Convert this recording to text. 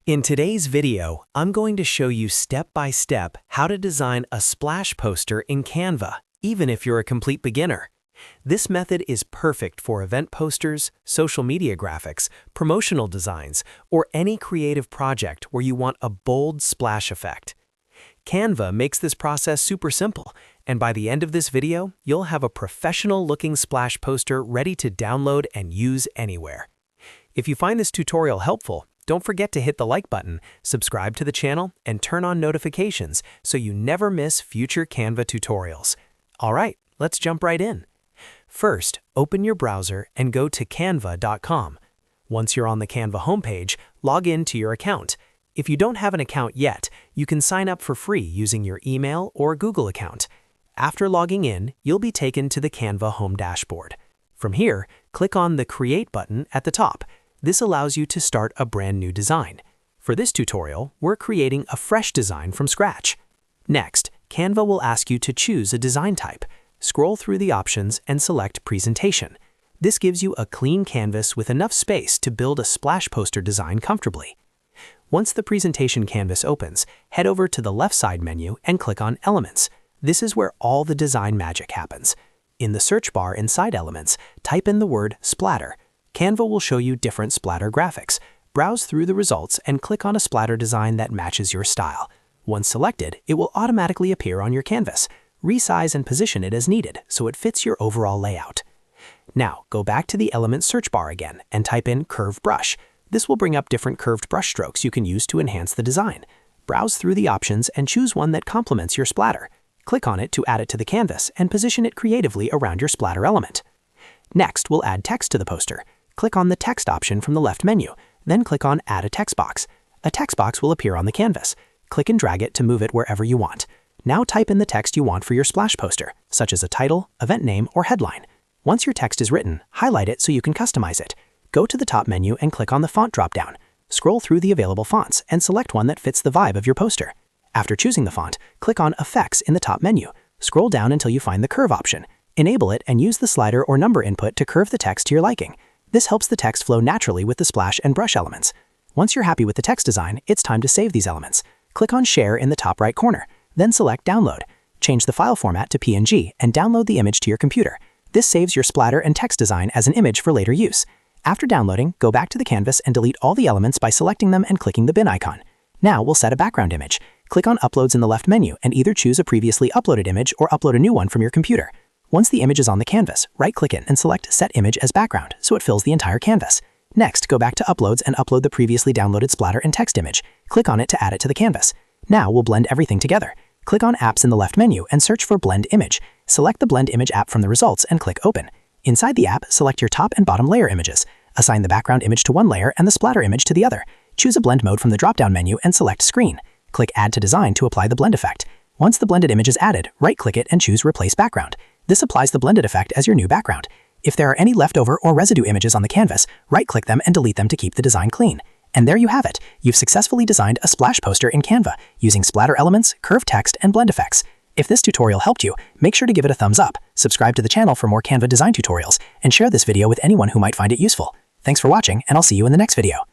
In today's video, I'm going to show you step by step how to design a splash poster in Canva, even if you're a complete beginner. This method is perfect for event posters, social media graphics, promotional designs, or any creative project where you want a bold splash effect. Canva makes this process super simple, and by the end of this video, you'll have a professional-looking splash poster ready to download and use anywhere. If you find this tutorial helpful, don't forget to hit the like button, subscribe to the channel, and turn on notifications so you never miss future Canva tutorials. All right, let's jump right in. First, open your browser and go to canva.com. Once you're on the Canva homepage, log in to your account. If you don't have an account yet, you can sign up for free using your email or Google account. After logging in, you'll be taken to the Canva home dashboard. From here, click on the Create button at the top. This allows you to start a brand new design. For this tutorial, we're creating a fresh design from scratch. Next, Canva will ask you to choose a design type. Scroll through the options and select Presentation. This gives you a clean canvas with enough space to build a splash poster design comfortably. Once the presentation canvas opens, head over to the left side menu and click on Elements. This is where all the design magic happens. In the search bar inside Elements, type in the word Splatter. Canva will show you different splatter graphics. Browse through the results and click on a splatter design that matches your style. Once selected, it will automatically appear on your canvas. Resize and position it as needed so it fits your overall layout. Now, go back to the Element search bar again and type in Curve Brush. This will bring up different curved brush strokes you can use to enhance the design. Browse through the options and choose one that complements your splatter. Click on it to add it to the canvas and position it creatively around your splatter element. Next, we'll add text to the poster. Click on the Text option from the left menu, then click on Add a Text Box. A text box will appear on the canvas. Click and drag it to move it wherever you want. Now type in the text you want for your splash poster, such as a title, event name, or headline. Once your text is written, highlight it so you can customize it. Go to the top menu and click on the Font drop-down. Scroll through the available fonts and select one that fits the vibe of your poster. After choosing the font, click on Effects in the top menu. Scroll down until you find the Curve option. Enable it and use the slider or number input to curve the text to your liking. This helps the text flow naturally with the splash and brush elements. Once you're happy with the text design, it's time to save these elements. Click on Share in the top right corner, then select Download. Change the file format to PNG and download the image to your computer. This saves your splatter and text design as an image for later use. After downloading, go back to the canvas and delete all the elements by selecting them and clicking the bin icon. Now we'll set a background image. Click on Uploads in the left menu and either choose a previously uploaded image or upload a new one from your computer. Once the image is on the canvas, right-click it and select Set Image as Background so it fills the entire canvas. Next, go back to Uploads and upload the previously downloaded splatter and text image. Click on it to add it to the canvas. Now we'll blend everything together. Click on Apps in the left menu and search for Blend Image. Select the Blend Image app from the results and click Open. Inside the app, select your top and bottom layer images. Assign the background image to one layer and the splatter image to the other. Choose a blend mode from the drop-down menu and select Screen. Click Add to Design to apply the blend effect. Once the blended image is added, right-click it and choose Replace Background. This applies the blended effect as your new background. If there are any leftover or residue images on the canvas, right-click them and delete them to keep the design clean. And there you have it. You've successfully designed a splash poster in Canva using splatter elements, curved text, and blend effects. If this tutorial helped you, make sure to give it a thumbs up, subscribe to the channel for more Canva design tutorials, and share this video with anyone who might find it useful. Thanks for watching, and I'll see you in the next video.